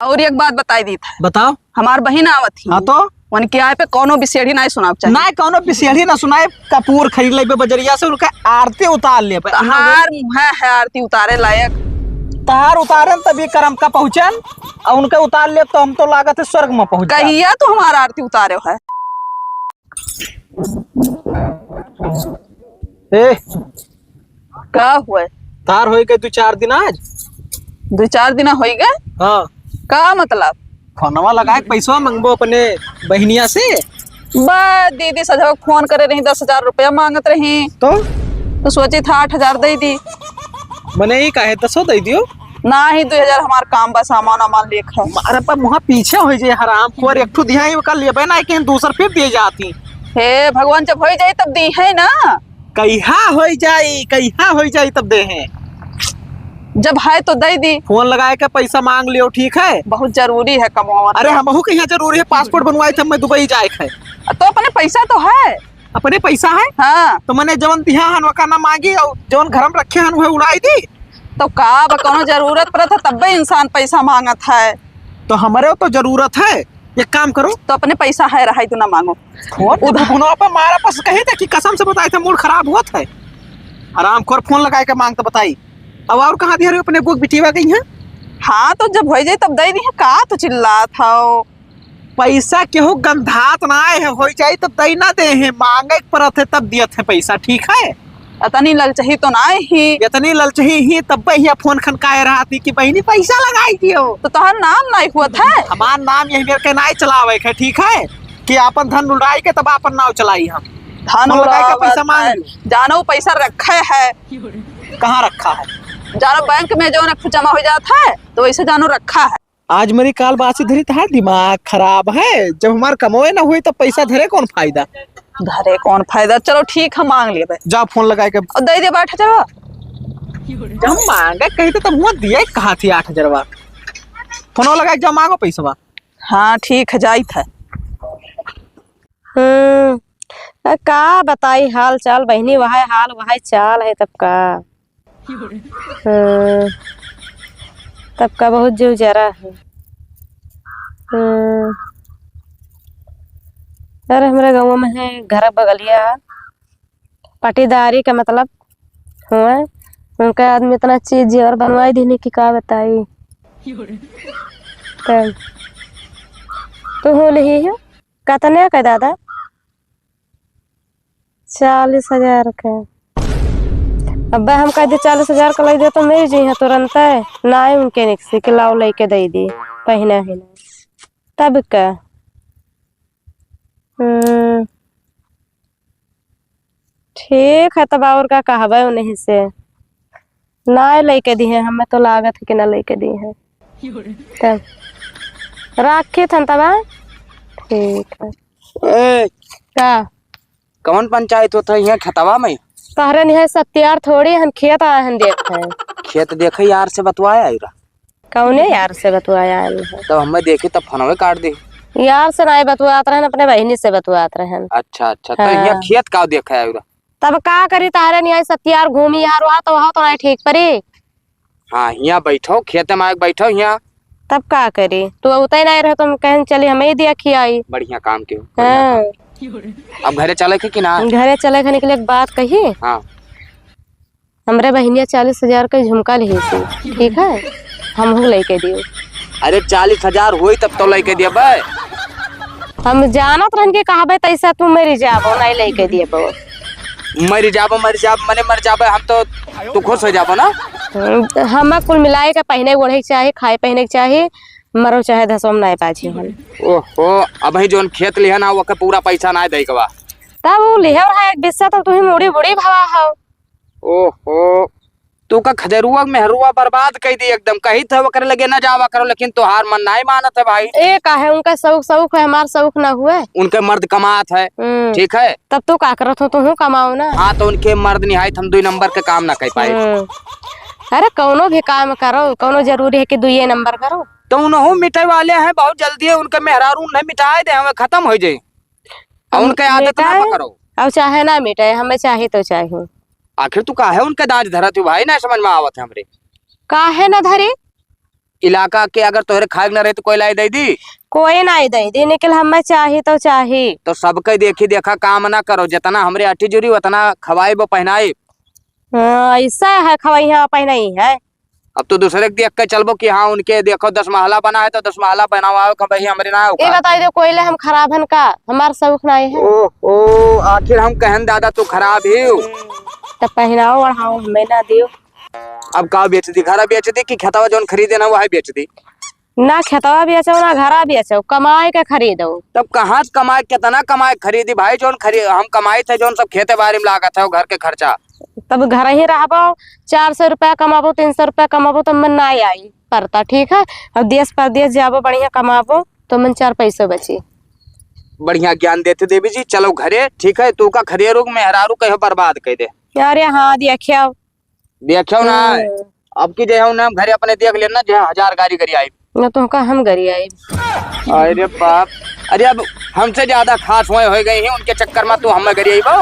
और एक बात बताई दी था। बताओ। हमार बहन आवत थी। हाँ तो उनके आए पे कोनो बिसेड़ी नहीं सुनाब चाहिए। ना कोनो बिसेड़ी ना सुनाए। कपूर खरीद ले बजरिया से उनका आरती उतार ले। तहार मुँह है आरती उतारे लायक। तहार उतारन तभी करम का पहुंचन और उनके उतार ले तो हम तो लागत है स्वर्ग में पहुंच जाए। कहिया तो हमारा आरती उतारे है। ए का हुए? तार होई के 2-4 दिन आज 2-4 दिन हो गए। हाँ का मतलब? फोनवा लगा के पैसा मंगबो अपने बहनिया से। बस दीदी सजा फोन करे रही 10,000 रुपया मांगत रही तो सोची था 8,000 दे दी। मने ही काहे 10 दे दियो ना ही 2,000 हमार काम बस सामान वामान लेख है। अरे पर मुहा पीछे हो जाए हराम खोर एक ठो दिया कल लेबे ना कि दूसर फिर दे जाती। हे भगवान जब हो जाए तब दी है ना। कहिया हो जाई तब दे हैं। जब है तो दे दी। फोन लगाए के पैसा मांग लियो ठीक है। बहुत जरूरी है कमाना। अरे हमहू के यहाँ जरूरी है। पासपोर्ट बनवाए थे मैं दुबई जाए है। तो अपने पैसा तो है। अपने पैसा है हाँ तो मैंने जवन दिया हन वका ना मांगी और जवन घर में रखे हन वह उड़ाई दी। तो का कोनो जरूरत पड़त है तब इंसान पैसा मांगत है। तो हमारे तो जरूरत है। एक काम करो तो अपने पैसा है रहा तो ना मांगो। उधर पर मारा बस कहे थे कि कसम से बताए थे मूड खराब हुआ था। आराम खोर फोन लगाए के मांग तो बताई। अब और कहाँ दिया अपने बुक बिटिवा गई है। हाँ तो जब हो जाए तब दे दी है। का तो चिल्ला था पैसा केहू गंधात ना है हो जाए तब दई ना दे है। मांगे परत है तब दियत है पैसा ठीक है। इतनी ललचही तो ना ही। इतनी ललचही ही तब भैया फोन खनकाए रहा थी कि बहनी पैसा लगाई दियो। तो तुम्हारा नाम नहीं हुआ था। हमार नाम यही मेरे के नाई चलावे है ठीक है कि अपन धन उड़ाई के तब अपन नाव चलाई हम। धन लगाए के पैसा मांग जानो पैसा रखे है। कहाँ रखा है? जानो बैंक में जो जमा हो जाता है तो वैसे जानो रखा है। आज मेरी काल बासी धरी था दिमाग खराब है। जब हमारे कमाए ना हुए तो पैसा धरे कौन फायदा। धरे कौन फायदा। चलो ठीक है मांग लिए जा फोन लगाए के और दे दे बैठ जाओ। जब मांगा कही तो तब हुआ दिया कहाँ थी 8,000 फोन लगाए जब मांगो पैसा। हाँ ठीक है जाई था। का बताई हाल चाल बहनी वहाय हाल वहाय चाल है तब का। तब का बहुत जीव जरा है। अरे हमारे गाँव में है घर बगलिया पाटीदारी का मतलब हुआ उनका आदमी इतना चीज और बनवाई देने की का बताई। तो हो नहीं है कतने का दादा 40,000 का। अब हम कह दे 40,000 का लग दे तो मेरी जी है तुरंत है ना ही उनके निकसी के लाओ लेके दे दी पहना ही ना तब का। ठीक है तब और का कहबे उन्हीं से ना लेके दी है। हमें तो लागत है कि ना लेके दी है तब राखी थन तब। ठीक है का कौन पंचायत होता है यहाँ खतवा में? तहरे नहीं सत्यार थोड़ी हम खेत आए हैं देख है। खेत देखे यार से बतवाया आयरा कौने यार से बतवाया है? तब हमें देखे तब फोनवे काट दे। यार से नहीं बतवात रहे अपने बहनी से बतवात रहे। अच्छा अच्छा तो यहाँ खेत का देखा है तब का करी तारे नहीं सत्यार घूमी यार वहाँ तो नहीं ठीक परी। हाँ यहाँ बैठो खेत में आके बैठो यहाँ तब का करी तो उतर नहीं रहे तुम कहें चली हमें ही दिया खियाई। बढ़िया काम के हाँ अब घरे चले के ना घरे चले के निकले एक बात कही। हाँ हमरे बहनिया 40,000 का झुमका ली थी ठीक है हम लेके दियो। अरे 40,000 हुई तब तो लेके दिया भाई। हम जानत रहन के कहबे तैसा तू मेरी जाबो नहीं लेके दिए बो। मर जाबो मने मर जाबो हम तो खुश हो जाबो ना। हम कुल मिलाए के पहने ओढ़े चाहे खाए पहने चाहे मरो चाहे धसोम नहीं पाछी हम। ओहो अब ही जोन खेत लिया ना वो पूरा पैसा ना दे के बा तब वो लिहर है एक बिस्सा तो तू ही मुड़ी बुड़ी भावा हो। ओहो तू का खजरुआ मेहरुआ बर्बाद कर दी एकदम। कही थे वो करे लगे ना जावा करो लेकिन तुहार मन नहीं मानत है भाई। ए का है उनका शौक है हमार शौक ना हुए। उनके मर्द कमात है ठीक है तब तू का करत हो तू कमाओ ना। हाँ तो उनके मर्द निहायत हम 2 नंबर के काम ना कर पाए। अरे कौनो भी काम करो कौनो जरूरी है कि 2 नंबर करो। तो उन्हों मिटाई वाले हैं बहुत जल्दी है उनके मेहरारू नहीं मिटाए दे हमें खत्म हो जाए और उनके आदत ना पकड़ो। अब चाहे ना मिटाए हमें चाहे तो चाहे। आखिर तू का है उनके दाज धरा तू भाई ना समझ में आवत है हमरे। का है ना धरी इलाका के अगर तोहरे खाए न रहे तो कोई लाई दे दी? कोई नहीं दे दी, निकल हमें चाही तो चाही। तो सबके देखी देखा काम ना करो, जितना हमरे अठी जुरी उतना खवाई वो पहनाई। ऐसा है, खवैया पहना ही है। अब तो दूसरे के देख के चलबो कि हाँ उनके देखो 10 महला बना है तो 10 महला बनावा भाई हमरे ना ये होगा। बताई दो कोयले हम खराब हन का, हमार सबक नहीं है। ओ आखिर हम कहन दादा तू खराब ही हो। तो पहनाओ बढ़ाओ हमें ना दियो। अब का बेच दी? घरा बेच दी कि खेतवा जोन खरीदे ना वही बेच दी? ना खेतवा बेचो ना घरा बेचो, कमाए के खरीदो। तब कहाँ से कमाए, कितना कमाए खरीदी भाई? जोन खरीद हम कमाए थे जोन सब खेते बाड़ी में लागत है, घर के खर्चा। तब घर ही रहबो, 400 रुपया कमाबो, 300 रुपया कमाबो तो मन ना आई पड़ता, ठीक है। अब देश परदेश जाबो बढ़िया कमाबो तो मन 4 पैसे बची। बढ़िया ज्ञान देते देवी जी। चलो घरे, ठीक है। तू का खरियरू मेहरारू कहो बर्बाद कर दे। अरे हाँ देखियो देखो ना अब की जो ना घरे अपने देख लेना जो 1000 गाड़ी करी आई न तो का हम गरी आई। अरे बाप, अरे अब हमसे ज्यादा खास हुए हो गई है उनके चक्कर में तू हमें गरी आई बो।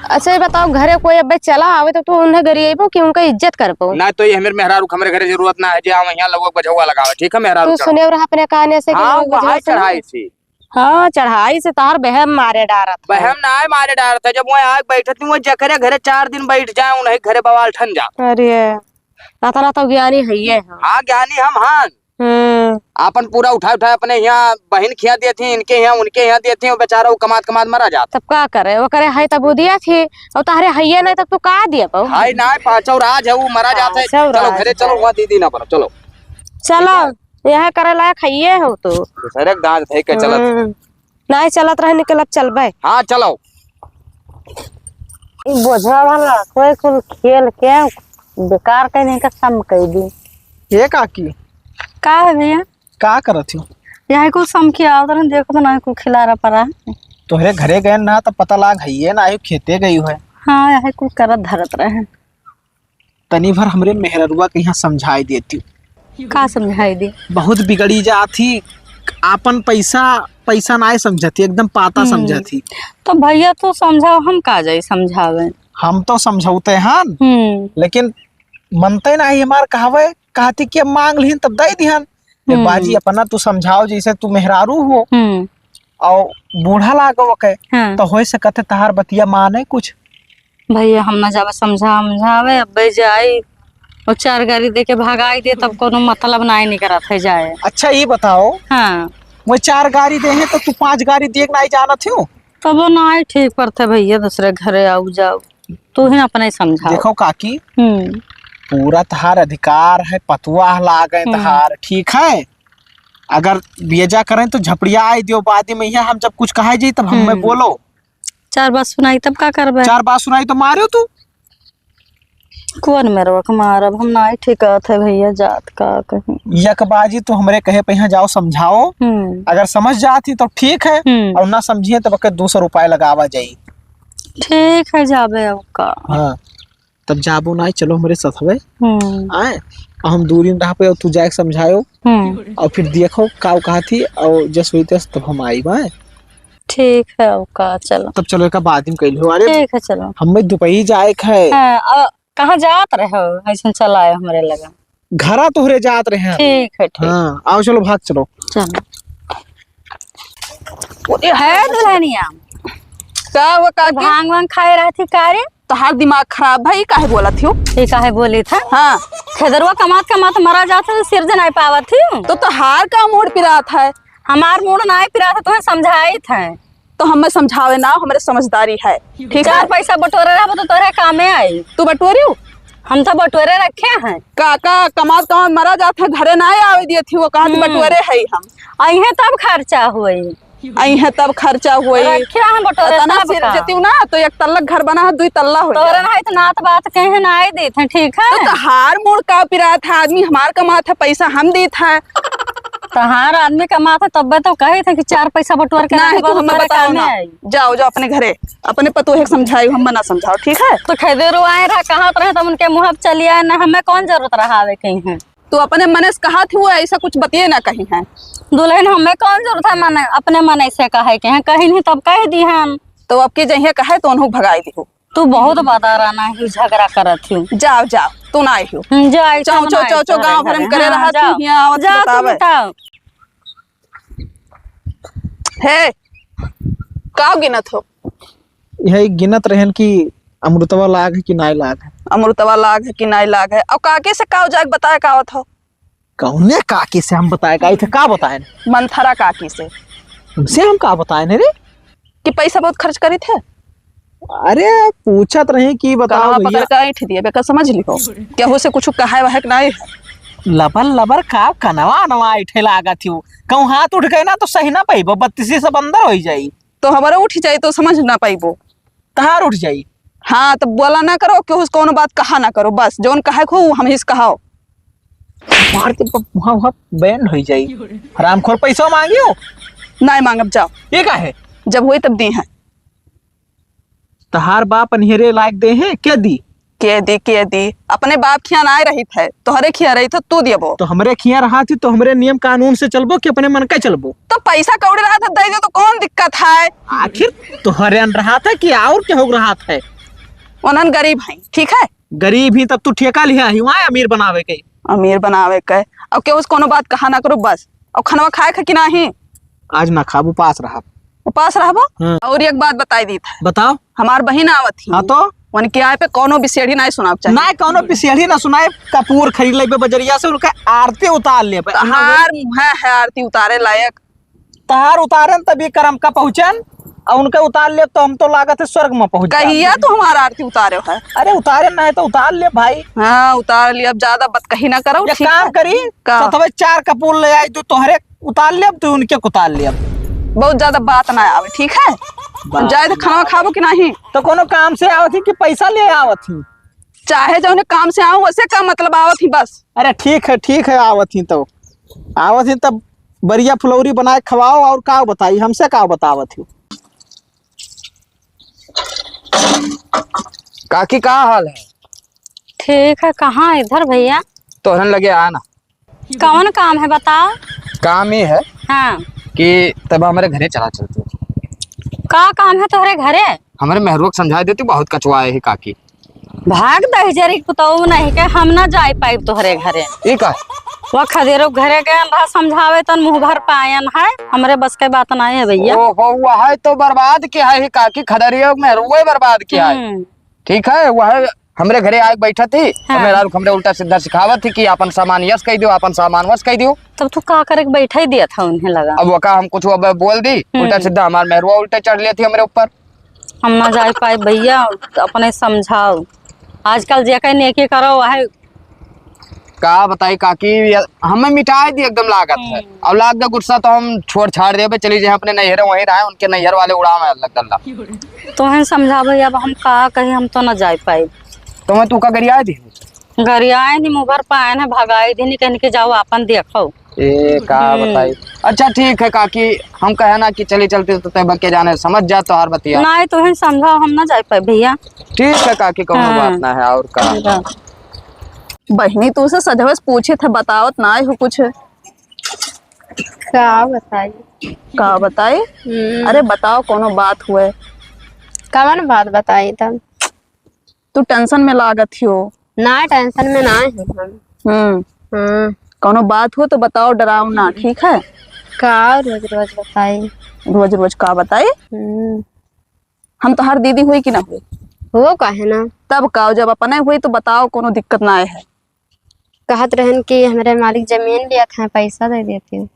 अच्छा ये बताओ घरे कोई अब चला आवे तो तू उन्हें गरी आई कि उनका इज्जत कर पाओ ना? तो ये हमारे मेहरारू हमारे घरे जरूरत ना है जे हम यहाँ लोगों बझौआ लगावे, ठीक है। मेहरारू तू सुने रहा अपने कहने से कि हाँ लोग वहाँ वजह से- चढ़ाई थी। हाँ चढ़ाई से तार बहम मारे डारत है। बहम ना है मारे डार था। जब वहाँ आग बैठे थी वो जकरे घरे 4 दिन बैठ जाए उन्हें घरे बवाल ठन जा। अरे इतना तो ज्ञानी है ये। हाँ ज्ञानी हम हान। अपन पूरा उठा उठा अपने यहाँ बहन खिया दिए थी, इनके यहाँ उनके यहाँ दिए थे, बेचारा वो कमात कमात मरा जाता। तब का करे वो करे है तब वो दिया थी और तारे है नहीं तब तू का दिया पाओ। हाय ना पाचौ राज है वो मरा जाता है। पाचौ चलो राज घरे है। चलो, वहाँ दीदी ना पड़ो। चलो चलो यह करे लायक है हो तो सर दांत थे के चलत नहीं चलत रहे निकल अब चलबे। हाँ चलो। बोझा वाला कोई कुल खेल के बेकार कहने का सम कह दी। ये काकी का है भैया? का करत हो? यहाँ कुछ सम किया उधर देखो तो ना कुछ खिला रहा पड़ा है। तोहरे घरे गए ना तो पता लाग है ना, खेते गई है। हाँ यहाँ कुछ करत धरत रहे। तनी भर हमरे मेहररुआ के यहाँ समझाई देती। का समझाई दी? बहुत बिगड़ी जाती, आपन पैसा पैसा ना समझती, एकदम पाता समझती। तो भैया तो समझाओ, हम का जाई समझावे। हम तो समझौते हैं लेकिन मनते नहीं हमार कहवे, कहती कि अब मांग लिहन तब दे दिहन। बाजी अपना तू समझाओ, जैसे तू मेहरारू हो और बूढ़ा लागो के हाँ। तो हो सकते तहार बतिया माने कुछ। भैया हम ना जावे समझावे, अब जाई और 4 गाड़ी दे के भगाई दे तब कोनो मतलब नहीं करत है जाए। अच्छा ये बताओ, हाँ वो 4 गाड़ी दे हैं तो तू 5 गाड़ी देख नहीं जाना थी? तब वो नहीं ठीक पड़ते भैया, दूसरे घरे आओ जाओ, तू ही अपने समझा। देखो काकी पूरा तहार अधिकार है, पतुआ लागे तहार, ठीक है। अगर बेजा करें तो झपड़िया आई दियो बाद में, यहाँ हम जब कुछ कहा जाए तब हमें बोलो। 4 बात सुनाई तब का करबे? 4 बात सुनाई तो मारो तू। कौन मेरे वक्त मारब? हम नहीं ठीक है भैया, जात का कहीं यकबाजी तो हमरे कहे पे यहाँ जाओ समझाओ, अगर समझ जाती तो ठीक है और ना समझिए तो बके 200 रुपए लगावा जाई। ठीक है जाबे अब का। हाँ तब जाबो नहीं, चलो हमारे साथ हवे आए और हम दूरी में रह पे और तू जाके समझायो और फिर देखो का कहा थी और जस हुई तब हम आई बाय। ठीक है अब का, चलो तब चलो एक बाद में कह लो। अरे ठीक है चलो। हमें दुबई जाए है। हाँ, कहाँ जात रहे हो? ऐसे चला आए हमारे लगा। घरा तोहरे जात रहे हैं। ठीक है ठीक। हाँ आओ चलो भाग चलो। चलो है दुल्हनिया का वो का भांग वांग खाए रही थी कारे? तोहार दिमाग खराब भाई, काहे बोला थी? ये काहे बोली था? हाँ खेदरुआ कमात कमात मरा जाता तो सिर नहीं पावा थी। तो तोहार का मूड पिरात है? हमार मूड नहीं पिरात है, तुम्हें समझाई था तो हमें समझावे ना, हमारे समझदारी है ठीक है। पैसा बटोरे रहा तो तोरे कामे आई। तू बटोरी हो? हम तो बटोरे रखे हैं। काका कमात कमात मरा जाता है, घरे ना आवे दिए थी वो, कहा बटोरे है हम आई है तब खर्चा हुई, आई है तब खर्चा हुई। रखिया हम बटोरे तब सिर जतियो ना तो 1 तल्ला घर बना है 2 तल्ला हो तोरे ना तो नात बात कहे ना आई देत है, ठीक है। तो हार मूड का पिरात है, आदमी हमार कमात है, पैसा हम देत है। तहार आदमी कमाता तब तो कहे थे कि 4 पैसा बटोर के नहीं तो हमें बताओ ना। जाओ जाओ अपने घरे, अपने पतोहे समझाई, हम ना समझाओ ठीक है। तो खेदेरो आए रहा कहाँ रहे तब उनके मुँह चली आए ना, हमें कौन जरूरत रहा आवे कहीं है। तो अपने मन से कहा थी वो, ऐसा कुछ बतिए ना कहीं है। दुल्हन हमें कौन जरूरत है मन अपने मन से कहे के हैं, कहीं नहीं तब कह दी हम। तो अब के जहिया कहे तो उन्होंने भगाई दी हो। तू बहुत बता रहा ना झगड़ा करत थी। जाओ जाओ तू ना आई हो जाए चौ चौ चौ चौ गांव भर में करे रहा तू यहाँ आवत बतावे हे का गिनत हो यही गिनत रहन कि अमृतवा लाग है कि नाई लाग है। अमृतवा लाग है कि नाई लाग है और काके से का जाके बताए का आवत हो कौने काकी से हम बताए का थे का बताए मंथरा काकी से उनसे हम का बताए रे कि पैसा बहुत खर्च करी थे अरे पूछत रहे कि बताओ पकड़ भैया के ऐठ दिए बेका समझ लिहो क्या हो से कुछ कहा है नहीं लबर लबर का कनवा नवा ऐठे लागा थी कहूँ हाथ उठ गए ना तो सही ना पाइबो 32 से बंदर हो जाई तो हमारा उठ जाए तो समझ ना पाइबो तहार उठ जाई। हाँ तो बोला ना करो कि कौन बात कहा ना करो बस जौन कहे को हम हिस कहाओ मार के वहाँ वहाँ बैंड हो जाई हरामखोर पैसा मांगियो नहीं मांगब जाओ ये का है जब हुई तब दी है तहार बाप अनहेरे लायक दे हैं क्या दी के दी अपने बाप खिया ना रही थे तोहरे खिया रही थे तू दियबो तो हमरे खिया रहा थी तो हमरे नियम कानून से चलबो कि अपने मन का चलबो तो पैसा कौड़ी रहा था दे दो तो कौन दिक्कत है आखिर तोहरे अन रहा था कि और क्या हो रहा था उन्हन गरीब है ठीक है गरीब ही तब तू ठेका लिया ही वहाँ अमीर बनावे के अमीर बनावे के और क्यों कोनो बात कहा ना करो बस और खाना खाए खा कि नहीं आज ना खाब उपास रहा उपास रहबो और एक बात बताई दी था बताओ हमार बहन आवत थी हाँ तो उनके आए पे कोनो बिसेड़ी नहीं सुनाब चाहिए ना कोनो पिसेड़ी ना सुनाए कपूर खरीद ले बजरिया से उनका आरती उतार ले तहार मुँह है आरती उतारे लायक तहार उतारन तभी करम का पहुंचन और उनके उतार ले तो हम तो लागत है स्वर्ग में पहुंच कहिया तो हमारा आरती उतारे है अरे उतारे ना है तो उतार ले भाई हाँ उतार लिया अब ज्यादा बात कही ना करो ये काम करी तो 4 कपूर ले आई तो तोहरे उतार ले तो उनके उतार ले बहुत ज्यादा बात ना आवे ठीक है जाए तो खाना खाबो कि नहीं तो कोनो काम से आवत थी कि पैसा ले आवत थी चाहे जो उन्हें काम से आओ वैसे का मतलब आवत थी बस अरे ठीक है आवत थी तब बढ़िया फुलौरी बनाए खवाओ और का बताई हमसे का बतावत थी काकी का हाल है ठीक है कहाँ इधर भैया तोहरन लगे आना कौन काम है बताओ काम ही है हाँ कि तब हमारे घरे चला चलते का काम है तुम्हारे घरे हमारे मेहरुआ समझा देती बहुत कचुआ है काकी भाग दही जरी बताओ नहीं के हम ना जाए पाइब तोहरे घरे एक है वो खदेरो घरे गए रहा समझावे तो मुंह भर पायन है हमरे बस के बात नहीं है भैया ओ वह तो बर्बाद किया है काकी खदरिया मेहरुआ बर्बाद किया है ठीक है वह हमरे घरे आके बैठा थी हाँ। मेरा हमरे उल्टा सीधा सिखावत थी कि अपन सामान यस कह दियो अपन सामान वस कह दियो तब तू का करे बैठा ही दिया था उन्हें लगा अब वका हम कुछ अब बोल दी उल्टा सीधा हमार मेहरुआ उल्टा चढ़ लिया थी हमरे ऊपर हम ना जाए पाए भैया अपने समझाओ आजकल जे कहीं नेकी करो वह का बताई काकी हमें मिटाई दी एकदम लागत है अब लाग दा गुस्सा तो हम छोड़ छाड़ दे चली जाए अपने नैहर वहीं रहे उनके नैहर वाले उड़ा में अलग गल्ला तो समझा भैया अब हम का कहीं हम तो ना जाए पाए तो मैं तू का गरिया दी गरियाए नहीं मुँह भर पाए ना भगाई दी कहीं के जाओ अपन देखो ए का बताई अच्छा ठीक है काकी हम कहे ना कि चली चलती तो तय बके जाने समझ जा तो हर बतिया नहीं तो समझाओ हम ना जाए पाए भैया ठीक है काकी कोनो बात ना है और का बहनी तू से सजवस पूछे थे बतावत ना हो कुछ का बताई अरे बताओ कोनो बात हुए कवन बात बताई तब तू टेंशन में लागत हो ना टेंशन में ना है हम कोनो बात हो तो बताओ डराओ ना ठीक है का रोज रोज बताई रोज रोज का बताई हम तो हर दीदी हुई कि ना हुई हो काहे ना तब का जब अपने हुई तो बताओ कोनो दिक्कत ना है कहत रहन कि हमारे मालिक जमीन लिया था पैसा दे देती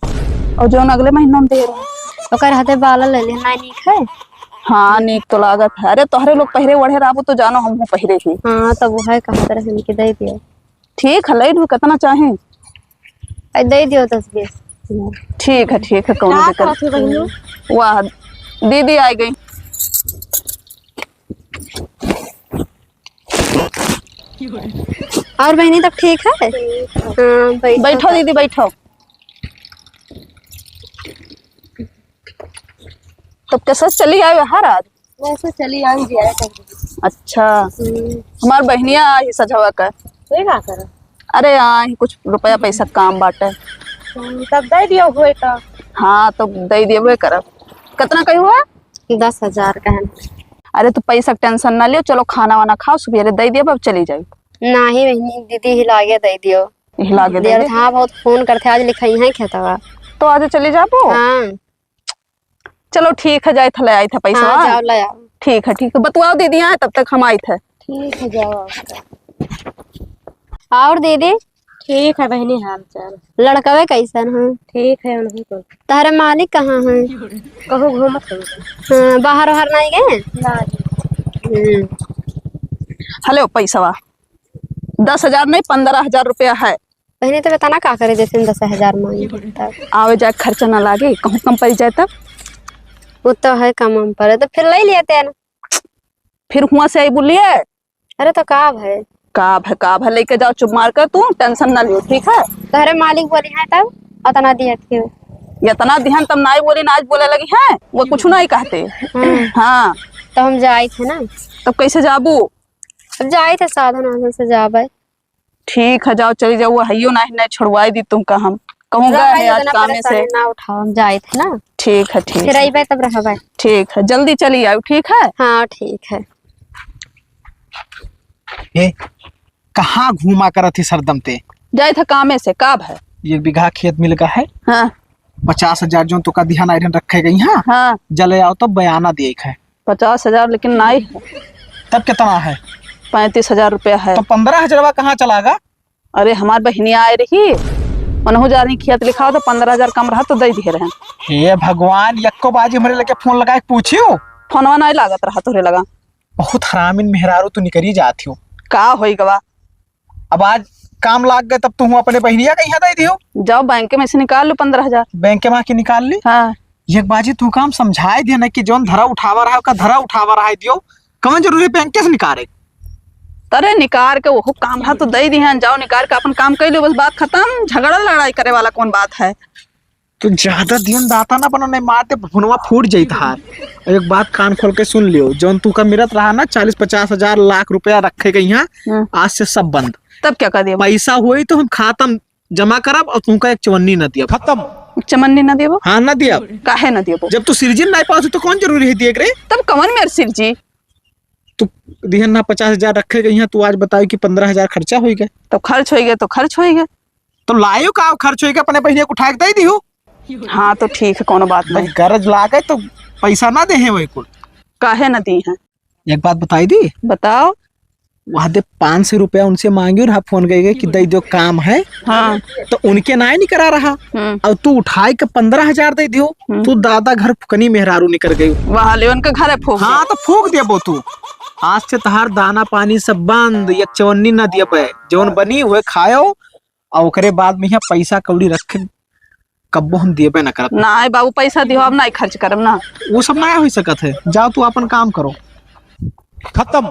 और जो अगले महीना में दे रहे ओकर हाथे बाला ले लेना नीक है हाँ नीक तो लागत है अरे तोहरे लोग पहरे वढ़े राबो तो जानो हम पहरे ही हाँ तब वो है कहत रहन कि दे दियो ठीक है ले कितना चाहे दे दियो 10-20 ठीक है कोनो दिक्कत वाह दीदी आ गई और बहनी तब ठीक है बैठो दीदी बैठो तो कैसे चली आए हर आज वैसे चली आऊंगी अच्छा हमार बहनिया आई सजवा कर का कर अरे आई कुछ रुपया पैसा काम बाटे तब दे दियो होए तो हाँ तो दे दिए करब कितना कही हुआ 10,000 का है अरे तू पैसा टेंशन ना लियो चलो खाना वाना खाओ सवेरे दे दिए अब चली जाए नहीं बहनी दीदी हिला के दे दियो। हिला के देर दे था बहुत फोन करते आज लिखाई है खेतवा। तो आज चली जाबो। हाँ चलो ठीक है, जाए थे ले आई थे पैसा। हाँ जाओ ले आओ। ठीक है बतवाओ दीदी यहाँ तब तक हम आई थे। ठीक है जाओ। और दीदी ठीक है बहनी हाल चाल लड़कवे कैसन है? ठीक है उन्हीं को तारे मालिक कहाँ है? कहूँ घूमत हो हाँ, बाहर बाहर नहीं गए? ना हेलो पैसा 10,000 नहीं 15,000 रुपया है। पहले तो बताना का करे जैसे 10,000 मांगे आवे जाए खर्चा ना लागे, कहूँ कम पड़ जाए तब। वो तो है कम हम पर तो फिर ले लेते ना। फिर हुआ से आई बोलिए अरे तो काब है काब है लेके जाओ, चुप मार कर, तू टेंशन ना लियो ठीक है। तारे मालिक बोली है तब अतना दिया थे। इतना ध्यान तब नाई बोली ना आज बोले लगी है, वो कुछ नहीं कहते। हाँ तो हम जाए थे ना। तब कैसे जाबू? अब जाए थे साधन वाधन से जाबे। ठीक है जाओ चली जाओ, हइयो नहीं छुड़वाई दी तुमका, हम कहूँगा है आज कामे से। ना उठाओ हम जाए थे ना। ठीक है फिर आई तब रह। ठीक है जल्दी चली आओ ठीक है। हाँ ठीक है। ए कहाँ घूमा कर थी सरदम ते? जाए थे कामे से, काब है 1 बीघा खेत मिल गया है। हाँ 50,000 जो तो का ध्यान आयरन रखे गई। हाँ हाँ जले आओ तब बयाना दिए है। 50,000 लेकिन नहीं है, तब कितना है? 35,000 रुपया है। तो 15,000 कहाँ चलागा? अरे हमार बहनिया आए रही, मनहु जानी खेत लिखा तो 15,000 कम रहा तो दे दिए रहे। हे भगवान, यक्को बाजी हमारे लगे फोन लगा के पूछियो। फोनवा नहीं लागत रहा तोरे लगा। बहुत हरामिन मेहरारू तू निकरी जाती हो। का होई गवा? अब आज काम लाग गए तब तू अपने बहनिया का यहाँ दे दियो। जाओ बैंक में से निकाल लो 15,000। बैंक के वहां के निकाल ली। हाँ एक बाजी तू काम समझाए दिया ना कि जोन धरा उठावा रहा का धरा उठावा रहा दियो, कौन जरूरी बैंक के से निकाले? अरे निकाल के वो काम रहा तो दे दिहन, जाओ निकाल के अपन काम कर लो, बस बात खत्म। झगड़ा लड़ाई करे वाला कौन बात है? तो ज्यादा ध्यान दाता ना बनो, नहीं मारते फोनवा फूट जाई थार। एक बात कान खोल के सुन लियो, जोन तू का मिलत रहा ना 40-50,000 लाख रुपया रखे गई यहाँ, आज से सब बंद। तब क्या कर दिया? पैसा हुई तो हम खातम जमा करब और तुमका एक चवन्नी न दिया, खत्म। चमन्नी न देबो? हाँ न दिया। काहे न देबो? जब तू सिरजिन नहीं पास तो कौन जरूरी है दिए रे? तब कवन मेरे सिर जी तू दिहन ना 50,000 रखे गई हैं, तू आज बताओ कि 15,000 खर्चा हो गए। तो खर्च हो गए तो खर्च हो गए। तो लायो का खर्च हो गया, अपने बहनिया को उठा के दे दियो। हाँ तो ठीक है कोनो बात नहीं। गरज ला गए तो पैसा ना दे है वही कुल। काहे न दी है? एक बात बताई दी, बताओ। वहां दे 500 रुपया उनसे मांगी रहा, फोन गए कि दे जो काम है। हाँ तो उनके ना नहीं करा रहा, और तू उठाई के 15,000 दे दियो। तू दादा घर फुकनी मेहरारू निकल गई। वहाँ ले उनका घर है फूक। हाँ तो फूक दिया वो तू। आज से तहार दाना पानी सब बंद, एक चवन्नी ना दिया पे, जौन बनी हुए खायो और ओकरे बाद में यहाँ पैसा कौड़ी रखे कब्बो हम दिए पे ना करत। ना बाबू पैसा दियो, अब नहीं खर्च करब ना। वो सब ना हो सकत है। जाओ तू अपन काम करो, खत्म।